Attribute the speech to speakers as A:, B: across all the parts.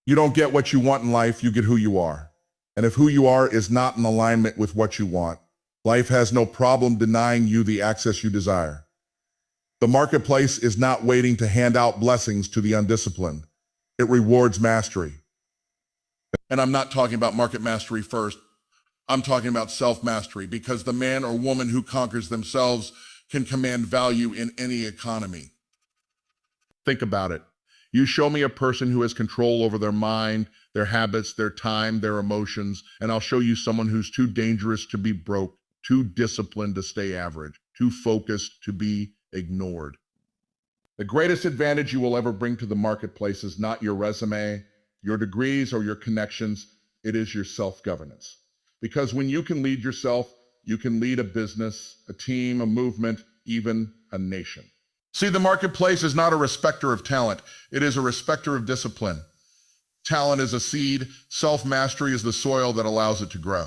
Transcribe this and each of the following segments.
A: You don't get what you want in life, you get who you are. And if who you are is not in alignment with what you want, life has no problem denying you the access you desire. The marketplace is not waiting to hand out blessings to the undisciplined. It rewards mastery. And I'm not talking about market mastery first. I'm talking about self-mastery, because the man or woman who conquers themselves can command value in any economy. Think about it. You show me a person who has control over their mind, their habits, their time, their emotions, and I'll show you someone who's too dangerous to be broke, too disciplined to stay average, too focused to be ignored. The greatest advantage you will ever bring to the marketplace is not your resume, your degrees, or your connections. It is your self-governance. Because when you can lead yourself, you can lead a business, a team, a movement, even a nation. See, the marketplace is not a respecter of talent. It is a respecter of discipline. Talent is a seed. Self-mastery is the soil that allows it to grow.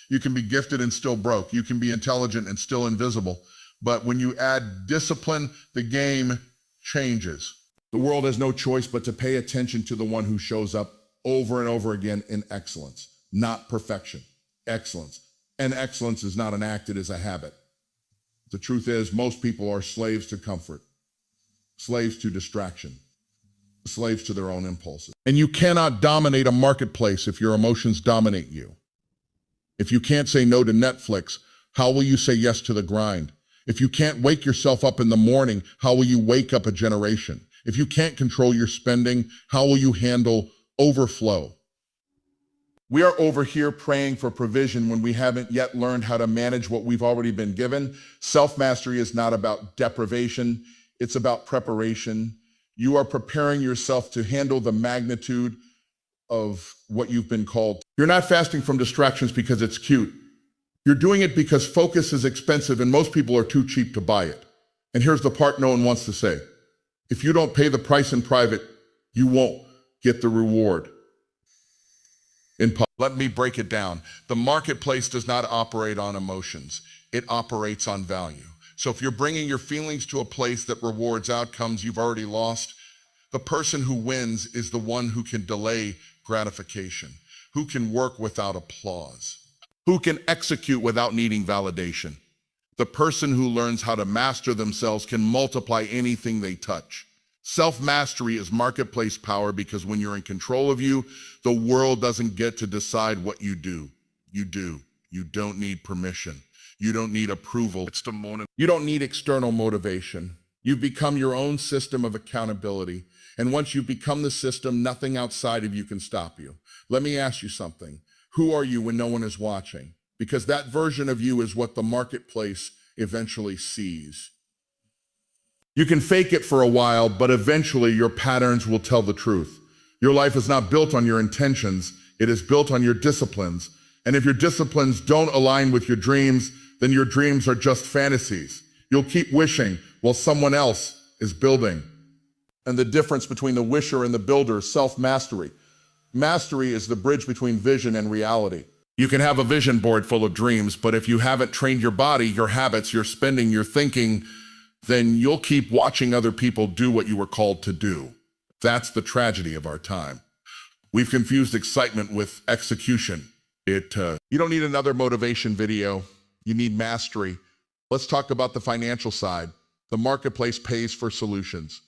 A: You can be gifted and still broke. You can be intelligent and still invisible. But when you add discipline, the game changes. The world has no choice but to pay attention to the one who shows up over and over again in excellence, not perfection. Excellence. And excellence is not an act, it is a habit. The truth is, most people are slaves to comfort, slaves to distraction, slaves to their own impulses. And you cannot dominate a marketplace if your emotions dominate you. If you can't say no to Netflix, how will you say yes to the grind? If you can't wake yourself up in the morning, how will you wake up a generation? If you can't control your spending, how will you handle overflow? We are over here praying for provision when we haven't yet learned how to manage what we've already been given. Self-mastery is not about deprivation, it's about preparation. You are preparing yourself to handle the magnitude of what you've been called. You're not fasting from distractions because it's cute. You're doing it because focus is expensive and most people are too cheap to buy it. And here's the part no one wants to say. If you don't pay the price in private, you won't get the reward. Let me break it down. The marketplace does not operate on emotions. It operates on value. So if you're bringing your feelings to a place that rewards outcomes you've already lost, the person who wins is the one who can delay gratification, who can work without applause, who can execute without needing validation. The person who learns how to master themselves can multiply anything they touch. Self-mastery is marketplace power because when you're in control of you, the world doesn't get to decide what you do. You do. You don't need permission. You don't need approval. You don't need external motivation. You've become your own system of accountability. And once you become the system, nothing outside of you can stop you. Let me ask you something. Who are you when no one is watching? Because that version of you is what the marketplace eventually sees. You can fake it for a while, but eventually your patterns will tell the truth. Your life is not built on your intentions, it is built on your disciplines. And if your disciplines don't align with your dreams, then your dreams are just fantasies. You'll keep wishing while someone else is building. And the difference between the wisher and the builder is self-mastery. Mastery is the bridge between vision and reality. You can have a vision board full of dreams, but if you haven't trained your body, your habits, your spending, your thinking, then you'll keep watching other people do what you were called to do. That's the tragedy of our time. We've confused excitement with execution. You don't need another motivation video. You need mastery. Let's talk about the financial side. The marketplace pays for solutions,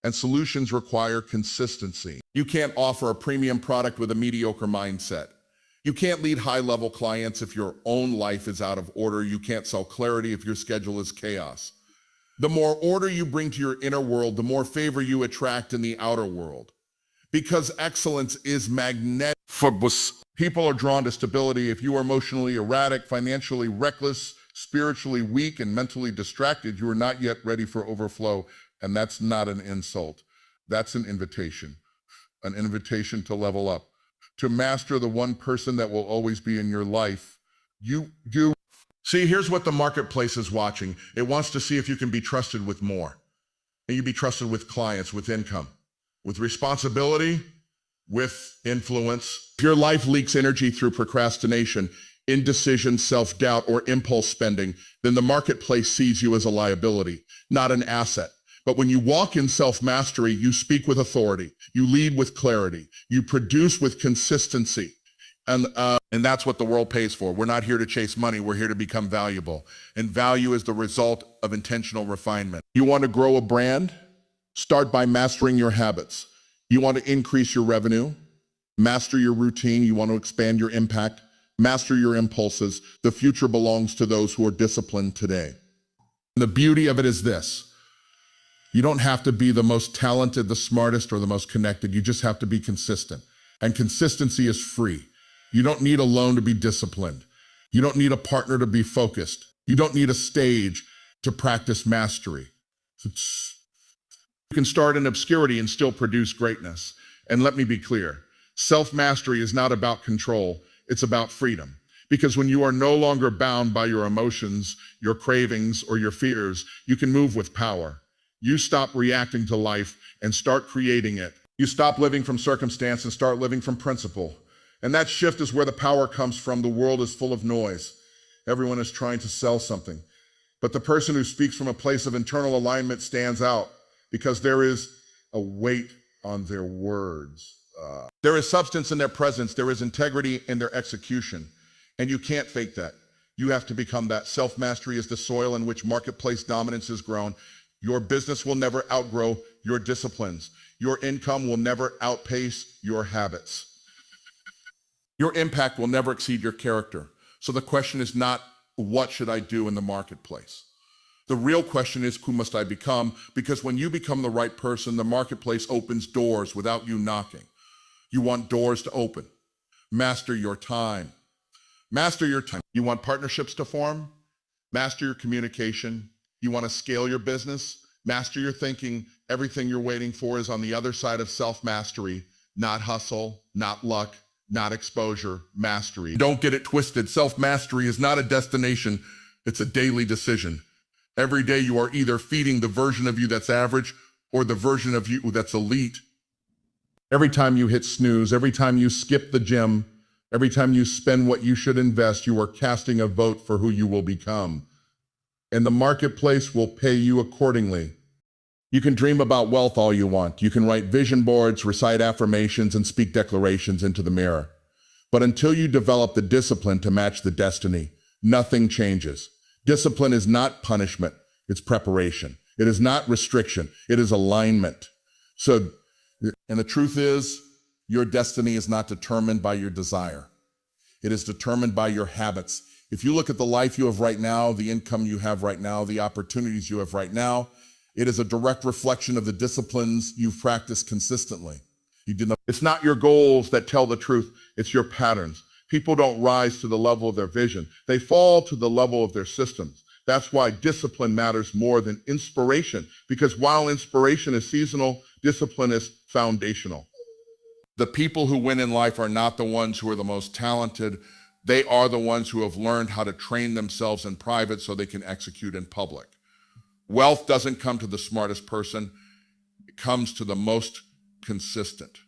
A: and solutions require consistency. You can't offer a premium product with a mediocre mindset. You can't lead high-level clients if your own life is out of order. You can't sell clarity if your schedule is chaos. The more order you bring to your inner world, the more favor you attract in the outer world. Because excellence is magnetic. People are drawn to stability. If you are emotionally erratic, financially reckless, spiritually weak, and mentally distracted, you are not yet ready for overflow. And that's not an insult. That's an invitation to level up, to master the one person that will always be in your life. See, here's what the marketplace is watching. It wants to see if you can be trusted with more. And you be trusted with clients, with income, with responsibility, with influence. If your life leaks energy through procrastination, indecision, self-doubt, or impulse spending, then the marketplace sees you as a liability, not an asset. But when you walk in self-mastery, you speak with authority, you lead with clarity, you produce with consistency. And that's what the world pays for. We're not here to chase money, we're here to become valuable. And value is the result of intentional refinement. You want to grow a brand? Start by mastering your habits. You want to increase your revenue? Master your routine. You want to expand your impact? Master your impulses. The future belongs to those who are disciplined today. And the beauty of it is this. You don't have to be the most talented, the smartest, or the most connected. You just have to be consistent. And consistency is free. You don't need a loan to be disciplined. You don't need a partner to be focused. You don't need a stage to practice mastery. You can start in obscurity and still produce greatness. And let me be clear, self-mastery is not about control, it's about freedom. Because when you are no longer bound by your emotions, your cravings, or your fears, you can move with power. You stop reacting to life and start creating it. You stop living from circumstance and start living from principle. And that shift is where the power comes from. The world is full of noise. Everyone is trying to sell something. But the person who speaks from a place of internal alignment stands out because there is a weight on their words. There is substance in their presence. There is integrity in their execution. And you can't fake that. You have to become that. Self-mastery is the soil in which marketplace dominance is grown. Your business will never outgrow your disciplines. Your income will never outpace your habits. Your impact will never exceed your character. So the question is not, what should I do in the marketplace? The real question is, who must I become? Because when you become the right person, the marketplace opens doors without you knocking. You want doors to open. Master your time. Master your time. You want partnerships to form? Master your communication. You want to scale your business? Master your thinking. Everything you're waiting for is on the other side of self-mastery, not hustle, not luck, not exposure, mastery. Don't get it twisted. Self-mastery is not a destination, it's a daily decision. Every day you are either feeding the version of you that's average or the version of you that's elite. Every time you hit snooze, every time you skip the gym, every time you spend what you should invest, you are casting a vote for who you will become. And the marketplace will pay you accordingly. You can dream about wealth all you want. You can write vision boards, recite affirmations, and speak declarations into the mirror. But until you develop the discipline to match the destiny, nothing changes. Discipline is not punishment, it's preparation. It is not restriction, it is alignment. And the truth is, your destiny is not determined by your desire. It is determined by your habits. If you look at the life you have right now, the income you have right now, the opportunities you have right now, it is a direct reflection of the disciplines you've practiced consistently. It's not your goals that tell the truth, it's your patterns. People don't rise to the level of their vision. They fall to the level of their systems. That's why discipline matters more than inspiration, because while inspiration is seasonal, discipline is foundational. The people who win in life are not the ones who are the most talented. They are the ones who have learned how to train themselves in private so they can execute in public. Wealth doesn't come to the smartest person, it comes to the most consistent.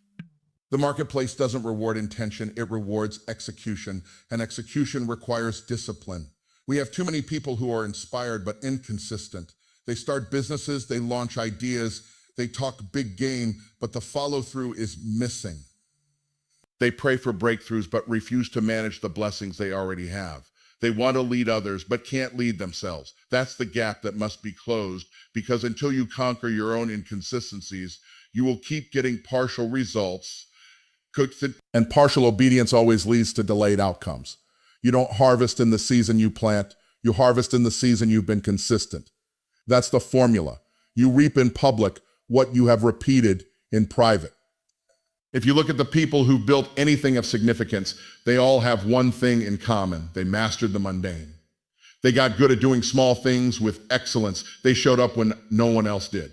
A: The marketplace doesn't reward intention, it rewards execution, and execution requires discipline. We have too many people who are inspired but inconsistent. They start businesses, they launch ideas, they talk big game, but the follow-through is missing. They pray for breakthroughs but refuse to manage the blessings they already have. They want to lead others, but can't lead themselves. That's the gap that must be closed, because until you conquer your own inconsistencies, you will keep getting partial results. And partial obedience always leads to delayed outcomes. You don't harvest in the season you plant. You harvest in the season you've been consistent. That's the formula. You reap in public what you have repeated in private. If you look at the people who built anything of significance, they all have one thing in common. They mastered the mundane. They got good at doing small things with excellence. They showed up when no one else did.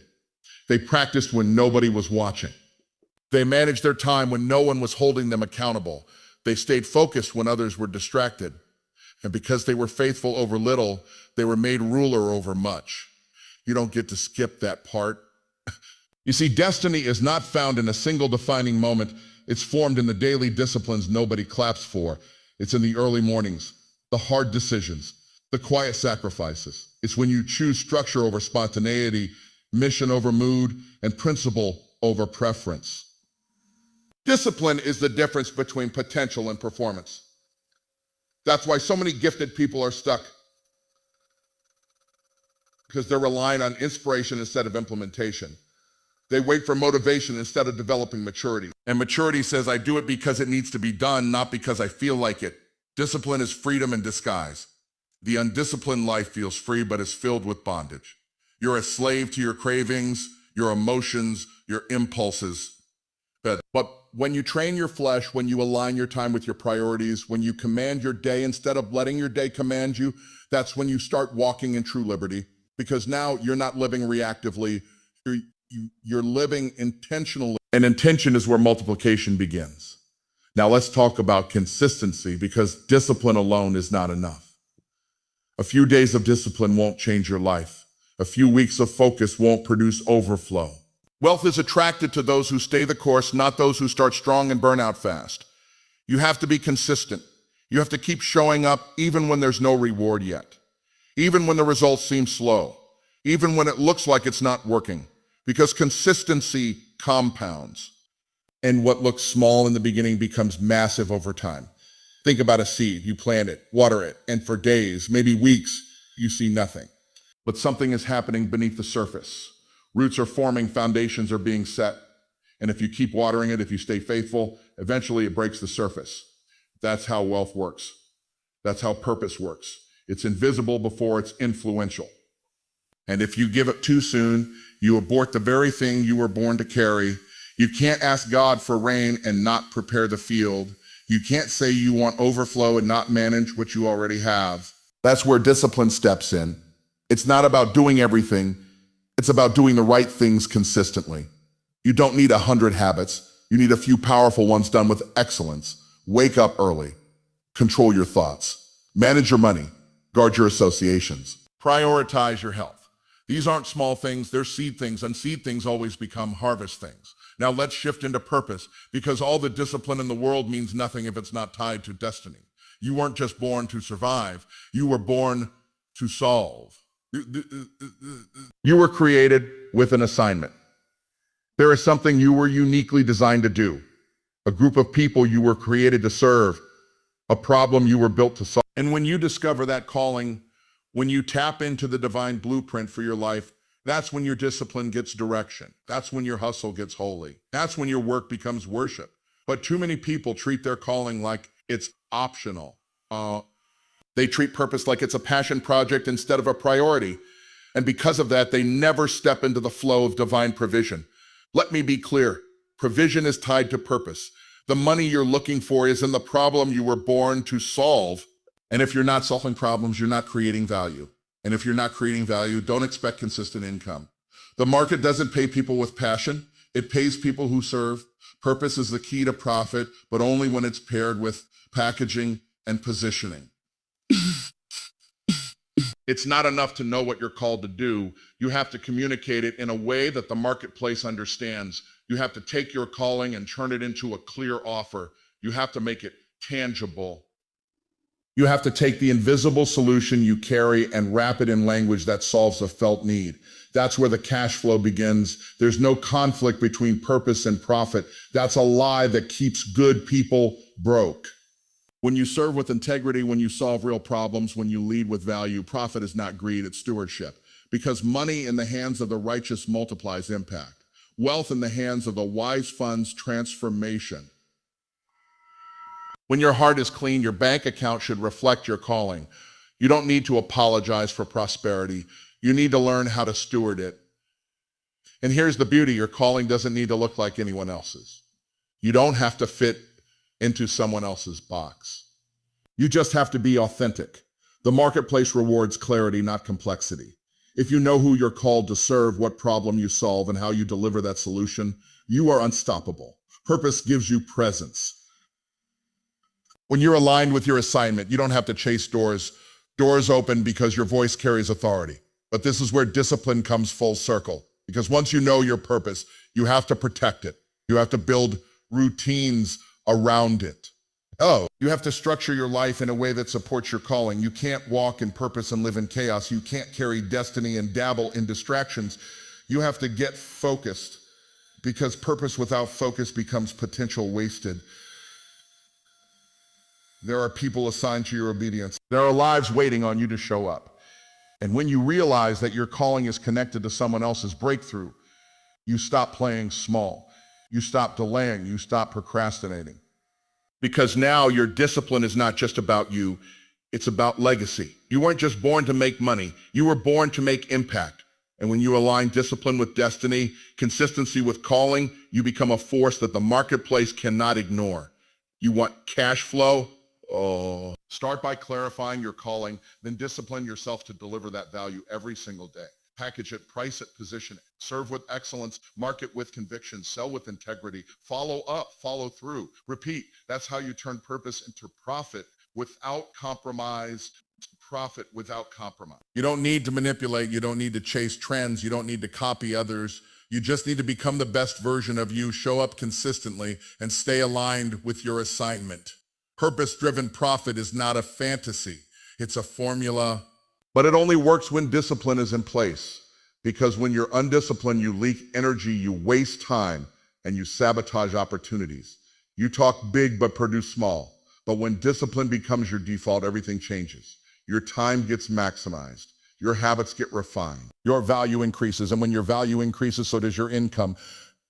A: They practiced when nobody was watching. They managed their time when no one was holding them accountable. They stayed focused when others were distracted. And because they were faithful over little, they were made ruler over much. You don't get to skip that part. You see, destiny is not found in a single defining moment. It's formed in the daily disciplines nobody claps for. It's in the early mornings, the hard decisions, the quiet sacrifices. It's when you choose structure over spontaneity mission over mood, and principle over preference. Discipline is the difference between potential and performance. That's why so many gifted people are stuck, because they're relying on inspiration instead of implementation. They wait for motivation instead of developing maturity. And maturity says, I do it because it needs to be done, not because I feel like it. Discipline is freedom in disguise. The undisciplined life feels free, but is filled with bondage. You're a slave to your cravings, your emotions, your impulses. But when you train your flesh, when you align your time with your priorities, when you command your day instead of letting your day command you, that's when you start walking in true liberty. Because now you're not living reactively, you're living intentionally. And intention is where multiplication begins. Now let's talk about consistency, because discipline alone is not enough. A few days of discipline won't change your life. A few weeks of focus won't produce overflow. Wealth is attracted to those who stay the course, not those who start strong and burn out fast. You have to be consistent. You have to keep showing up even when there's no reward yet. Even when the results seem slow. Even when it looks like it's not working. Because consistency compounds. And what looks small in the beginning becomes massive over time. Think about a seed. You plant it, water it, and for days, maybe weeks, you see nothing. But something is happening beneath the surface. Roots are forming, foundations are being set. And if you keep watering it, if you stay faithful, eventually it breaks the surface. That's how wealth works. That's how purpose works. It's invisible before it's influential. And if you give it too soon, you abort the very thing you were born to carry. You can't ask God for rain and not prepare the field. You can't say you want overflow and not manage what you already have. That's where discipline steps in. It's not about doing everything. It's about doing the right things consistently. You don't need 100 habits. You need a few powerful ones done with excellence. Wake up early. Control your thoughts. Manage your money. Guard your associations. Prioritize your health. These aren't small things, they're seed things, and seed things always become harvest things. Now let's shift into purpose, because all the discipline in the world means nothing if it's not tied to destiny. You weren't just born to survive, you were born to solve. You were created with an assignment. There is something you were uniquely designed to do. A group of people you were created to serve. A problem you were built to solve. And when you discover that calling, when you tap into the divine blueprint for your life, that's when your discipline gets direction. That's when your hustle gets holy. That's when your work becomes worship. But too many people treat their calling like it's optional. They treat purpose like it's a passion project instead of a priority. And because of that, they never step into the flow of divine provision. Let me be clear. Provision is tied to purpose. The money you're looking for is in the problem you were born to solve. And if you're not solving problems, you're not creating value. And if you're not creating value, don't expect consistent income. The market doesn't pay people with passion. It pays people who serve. Purpose is the key to profit, but only when it's paired with packaging and positioning. It's not enough to know what you're called to do. You have to communicate it in a way that the marketplace understands. You have to take your calling and turn it into a clear offer. You have to make it tangible. You have to take the invisible solution you carry and wrap it in language that solves a felt need. That's where the cash flow begins. There's no conflict between purpose and profit. That's a lie that keeps good people broke. When you serve with integrity, when you solve real problems, when you lead with value, profit is not greed, it's stewardship. Because money in the hands of the righteous multiplies impact. Wealth in the hands of the wise funds transformation. When your heart is clean, your bank account should reflect your calling. You don't need to apologize for prosperity. You need to learn how to steward it. And here's the beauty, your calling doesn't need to look like anyone else's. You don't have to fit into someone else's box. You just have to be authentic. The marketplace rewards clarity, not complexity. If you know who you're called to serve, what problem you solve, and how you deliver that solution, you are unstoppable. Purpose gives you presence. When you're aligned with your assignment, you don't have to chase doors. Doors open because your voice carries authority. But this is where discipline comes full circle. Because once you know your purpose, you have to protect it. You have to build routines around it. You have to structure your life in a way that supports your calling. You can't walk in purpose and live in chaos. You can't carry destiny and dabble in distractions. You have to get focused, because purpose without focus becomes potential wasted. There are people assigned to your obedience. There are lives waiting on you to show up. And when you realize that your calling is connected to someone else's breakthrough, you stop playing small. You stop delaying. You stop procrastinating. Because now your discipline is not just about you, it's about legacy. You weren't just born to make money. You were born to make impact. And when you align discipline with destiny, consistency with calling, you become a force that the marketplace cannot ignore. You want cash flow? Oh. Start by clarifying your calling, then discipline yourself to deliver that value every single day. Package it, price it, position it. Serve with excellence, market with conviction, sell with integrity, follow up, follow through, repeat. That's how you turn purpose into profit without compromise. Profit without compromise. You don't need to manipulate. You don't need to chase trends. You don't need to copy others. You just need to become the best version of you, show up consistently, and stay aligned with your assignment. Purpose-driven profit is not a fantasy. It's a formula. But it only works when discipline is in place. Because when you're undisciplined, you leak energy, you waste time, and you sabotage opportunities. You talk big but produce small. But when discipline becomes your default, everything changes. Your time gets maximized. Your habits get refined. Your value increases. And when your value increases, so does your income.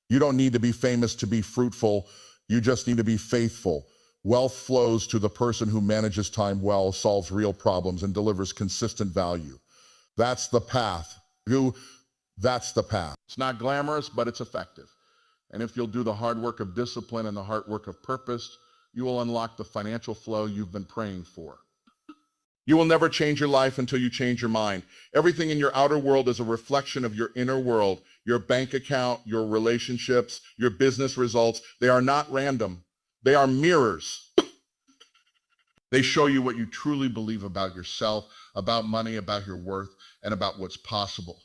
A: You don't need to be famous to be fruitful. You just need to be faithful. Wealth flows to the person who manages time well, solves real problems, and delivers consistent value. That's the path. That's the path. It's not glamorous, but it's effective. And if you'll do the hard work of discipline and the hard work of purpose, you will unlock the financial flow you've been praying for. You will never change your life until you change your mind. Everything in your outer world is a reflection of your inner world. Your bank account, your relationships, your business results, they are not random. They are mirrors. They show you what you truly believe about yourself, about money, about your worth, and about what's possible.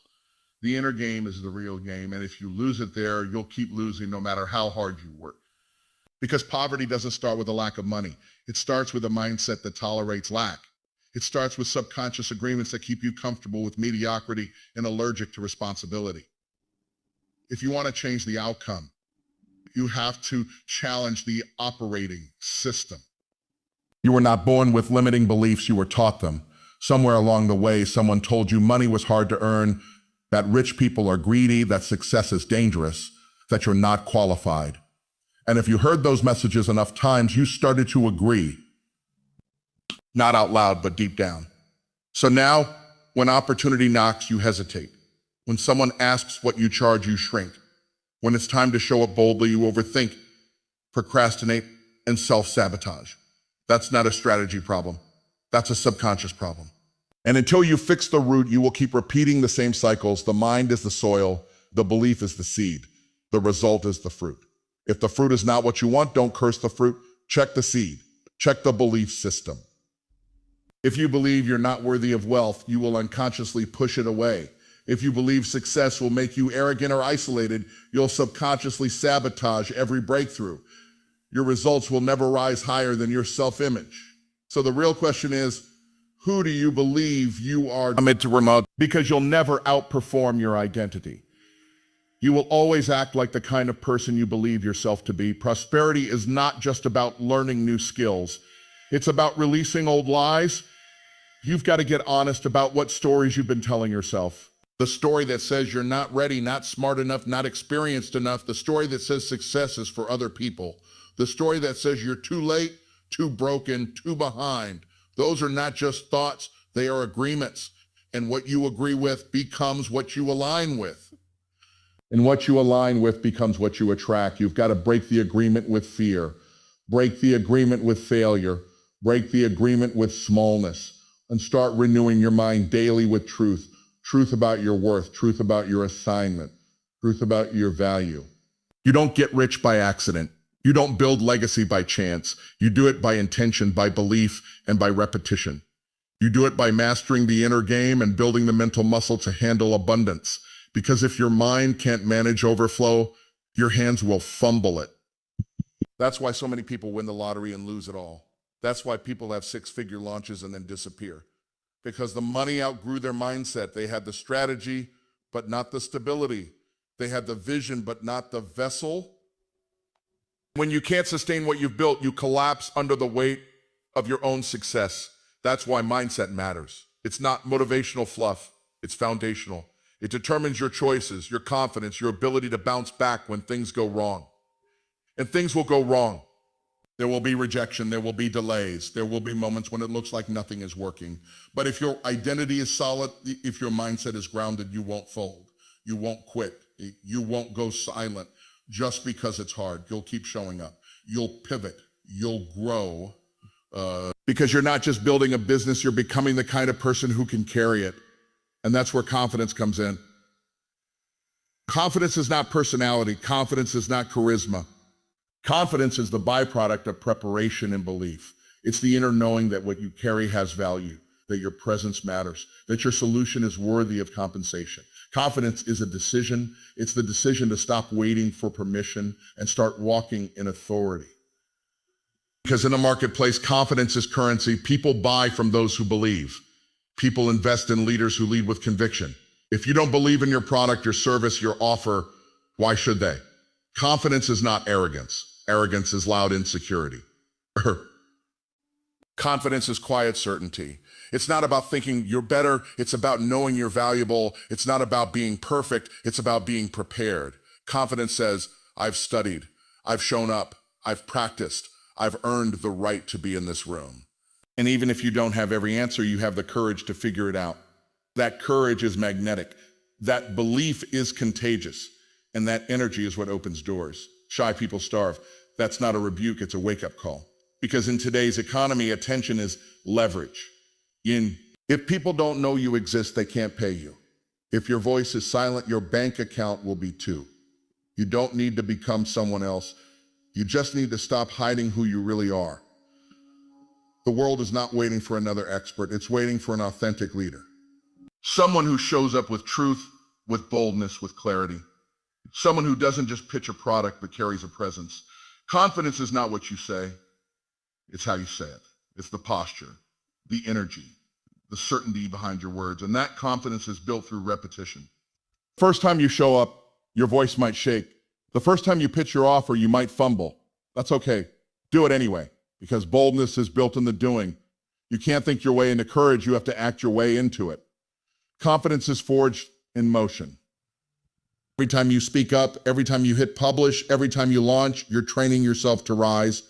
A: The inner game is the real game, and if you lose it there, you'll keep losing no matter how hard you work. Because poverty doesn't start with a lack of money. It starts with a mindset that tolerates lack. It starts with subconscious agreements that keep you comfortable with mediocrity and allergic to responsibility. If you want to change the outcome, you have to challenge the operating system. You were not born with limiting beliefs, you were taught them. Somewhere along the way, someone told you money was hard to earn, that rich people are greedy, that success is dangerous, that you're not qualified. And if you heard those messages enough times, you started to agree. Not out loud, but deep down. So now, when opportunity knocks, you hesitate. When someone asks what you charge, you shrink. When it's time to show up boldly, you overthink, procrastinate, and self-sabotage. That's not a strategy problem. That's a subconscious problem. And until you fix the root, you will keep repeating the same cycles. The mind is the soil. The belief is the seed. The result is the fruit. If the fruit is not what you want, don't curse the fruit. Check the seed. Check the belief system. If you believe you're not worthy of wealth, you will unconsciously push it away. If you believe success will make you arrogant or isolated, you'll subconsciously sabotage every breakthrough. Your results will never rise higher than your self-image. So the real question is, who do you believe you are amid to remote? Because you'll never outperform your identity. You will always act like the kind of person you believe yourself to be. Prosperity is not just about learning new skills. It's about releasing old lies. You've got to get honest about what stories you've been telling yourself. The story that says you're not ready, not smart enough, not experienced enough. The story that says success is for other people. The story that says you're too late, too broken, too behind. Those are not just thoughts, they are agreements. And what you agree with becomes what you align with. And what you align with becomes what you attract. You've got to break the agreement with fear. Break the agreement with failure. Break the agreement with smallness. And start renewing your mind daily with truth. Truth about your worth, truth about your assignment, truth about your value. You don't get rich by accident. You don't build legacy by chance. You do it by intention, by belief, and by repetition. You do it by mastering the inner game and building the mental muscle to handle abundance. Because if your mind can't manage overflow, your hands will fumble it. That's why so many people win the lottery and lose it all. That's why people have six-figure launches and then disappear. Because the money outgrew their mindset. They had the strategy, but not the stability. They had the vision, but not the vessel. When you can't sustain what you've built, you collapse under the weight of your own success. That's why mindset matters. It's not motivational fluff, it's foundational. It determines your choices, your confidence, your ability to bounce back when things go wrong. And things will go wrong. There will be rejection, there will be delays, there will be moments when it looks like nothing is working. But if your identity is solid, if your mindset is grounded, you won't fold. You won't quit. You won't go silent just because it's hard. You'll keep showing up. You'll pivot. You'll grow. Because you're not just building a business, you're becoming the kind of person who can carry it. And that's where confidence comes in. Confidence is not personality. Confidence is not charisma. Confidence is the byproduct of preparation and belief. It's the inner knowing that what you carry has value, that your presence matters, that your solution is worthy of compensation. Confidence is a decision. It's the decision to stop waiting for permission and start walking in authority. Because in the marketplace, confidence is currency. People buy from those who believe. People invest in leaders who lead with conviction. If you don't believe in your product, your service, your offer, why should they? Confidence is not arrogance. Arrogance is loud insecurity. Confidence is quiet certainty. It's not about thinking you're better. It's about knowing you're valuable. It's not about being perfect. It's about being prepared. Confidence says, I've studied, I've shown up, I've practiced, I've earned the right to be in this room. And even if you don't have every answer, you have the courage to figure it out. That courage is magnetic. That belief is contagious. And that energy is what opens doors. Shy people starve. That's not a rebuke, it's a wake-up call. Because in today's economy, attention is leverage. If people don't know you exist, they can't pay you. If your voice is silent, your bank account will be too. You don't need to become someone else. You just need to stop hiding who you really are. The world is not waiting for another expert. It's waiting for an authentic leader. Someone who shows up with truth, with boldness, with clarity. Someone who doesn't just pitch a product, but carries a presence. Confidence is not what you say. It's how you say it. It's the posture, the energy, the certainty behind your words. And that confidence is built through repetition. First time you show up, your voice might shake. The first time you pitch your offer, you might fumble. That's okay. Do it anyway, because boldness is built in the doing. You can't think your way into courage. You have to act your way into it. Confidence is forged in motion. Every time you speak up, every time you hit publish, every time you launch, you're training yourself to rise,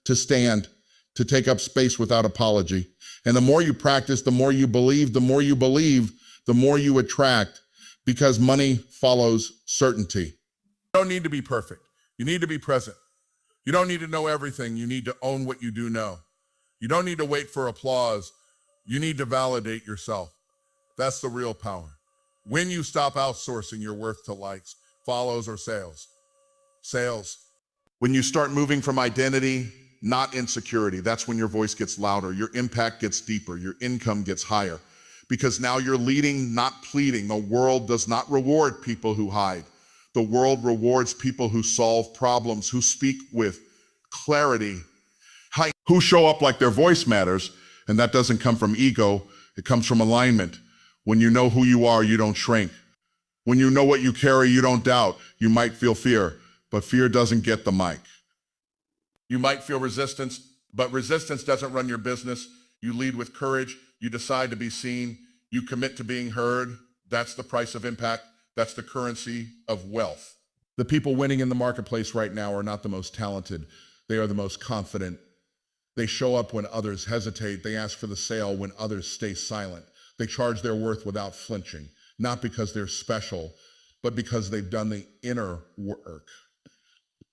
A: to stand, to take up space without apology. And the more you practice, the more you believe, the more you believe, the more you attract, because money follows certainty. You don't need to be perfect. You need to be present. You don't need to know everything. You need to own what you do know. You don't need to wait for applause. You need to validate yourself. That's the real power. When you stop outsourcing your worth to likes, follows, or sales. Sales. When you start moving from identity, not insecurity, that's when your voice gets louder, your impact gets deeper, your income gets higher. Because now you're leading, not pleading. The world does not reward people who hide. The world rewards people who solve problems, who speak with clarity, who show up like their voice matters. And that doesn't come from ego, it comes from alignment. When you know who you are, you don't shrink. When you know what you carry, you don't doubt. You might feel fear, but fear doesn't get the mic. You might feel resistance, but resistance doesn't run your business. You lead with courage. You decide to be seen. You commit to being heard. That's the price of impact. That's the currency of wealth. The people winning in the marketplace right now are not the most talented. They are the most confident. They show up when others hesitate. They ask for the sale when others stay silent. They charge their worth without flinching, not because they're special, but because they've done the inner work.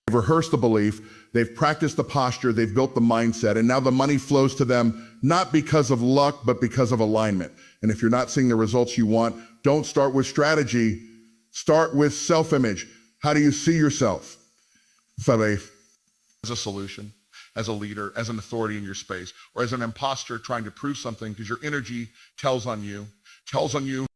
A: They've rehearsed the belief, they've practiced the posture, they've built the mindset, and now the money flows to them, not because of luck, but because of alignment. And if you're not seeing the results you want, don't start with strategy, start with self-image. How do you see yourself? As a solution, as a leader, as an authority in your space, or as an imposter trying to prove something because your energy tells on you.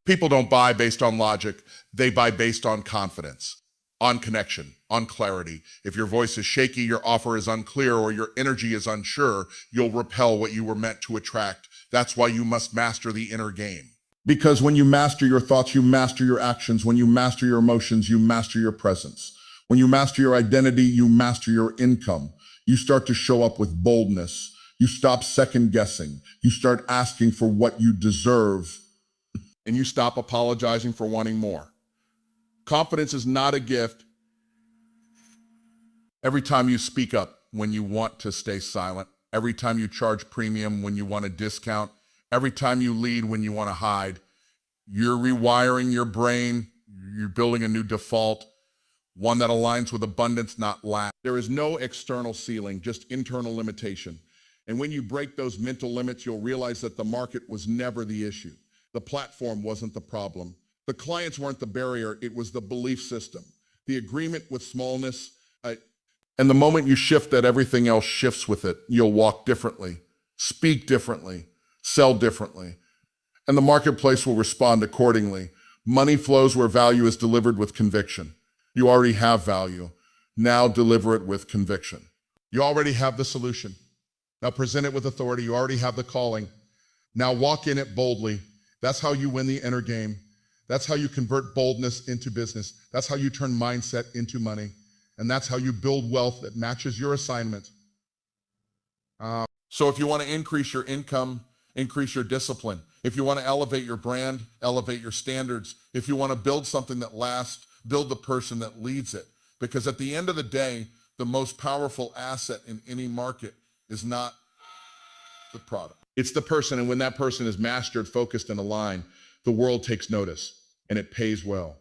A: People don't buy based on logic. They buy based on confidence, on connection, on clarity. If your voice is shaky, your offer is unclear, or your energy is unsure, you'll repel what you were meant to attract. That's why you must master the inner game. Because when you master your thoughts, you master your actions. When you master your emotions, you master your presence. When you master your identity, you master your income. You start to show up with boldness. You stop second guessing. You start asking for what you deserve. And you stop apologizing for wanting more. Confidence is not a gift. Every time you speak up when you want to stay silent, every time you charge premium when you want a discount, every time you lead when you want to hide, you're rewiring your brain, you're building a new default, one that aligns with abundance, not lack. There is no external ceiling, just internal limitation. And when you break those mental limits, you'll realize that the market was never the issue. The platform wasn't the problem. The clients weren't the barrier, it was the belief system. The agreement with smallness, and the moment you shift that, everything else shifts with it. You'll walk differently, speak differently, sell differently, and the marketplace will respond accordingly. Money flows where value is delivered with conviction. You already have value. Now deliver it with conviction. You already have the solution. Now present it with authority. You already have the calling. Now walk in it boldly. That's how you win the inner game. That's how you convert boldness into business. That's how you turn mindset into money. And that's how you build wealth that matches your assignment. So if you want to increase your income, increase your discipline. If you want to elevate your brand, elevate your standards. If you want to build something that lasts, build the person that leads it. Because at the end of the day, the most powerful asset in any market is not the product. It's the person, and when that person is mastered, focused, and aligned, the world takes notice, and it pays well.